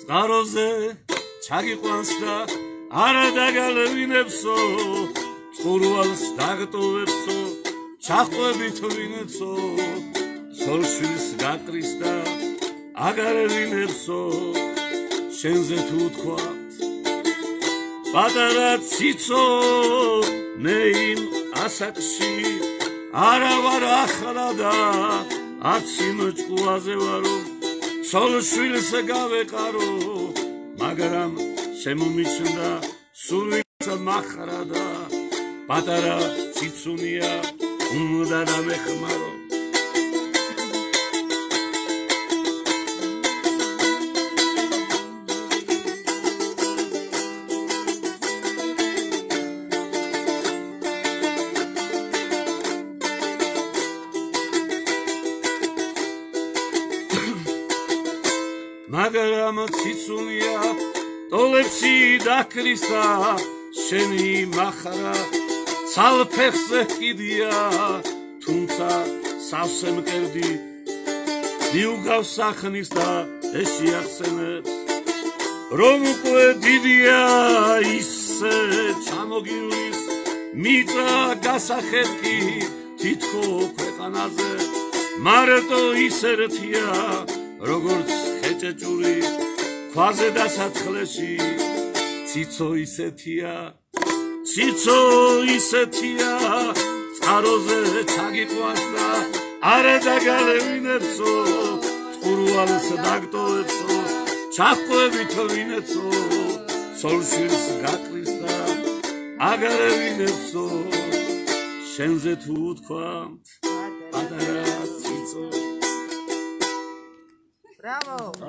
Წყაროზე ჩაგიყვანს და არა დაგალევინებსო წყურვალს დაგტოვებსო ჩახვებით ვინეცო ცოლშვილს გაკრის და აგარევინებსო შენზე თუ თქვათ პატარა ციცო მე იმ ასაკში არა ვარ ახლა და არც იმ ჭკუაზე ვარო ცოლშვილს გავეყარო მაგრამ შემომიჩნდა სულიც მახრა და პატარა ციცუნია უნდა დამეხმარო მაგრამ ციცუნია ტოლებში დაკრის და შენი მახრა ცალფეხზე კიდია თუმცა სავსე მკერდი მიუგავს სახნის და ეშიახსენებს რომ უკვე დიდია ისე ჩამოგივლის მიწა გასახეთკი თითქო ქვეყანაზე მარტო ის ერთია როგორც ხეჭეჭური ქვაზე დასაწყლეში ციცო ისეთია წყაროზე ჩაგიყვანს და არა დაგალევინებსო წყურვალს დაგტოვებსო ჩახვებით ვინეცო ცოლშვილს გაკრის და აგარევინებსო შენზე თუ თქვათ პატარა ციცო Bravo!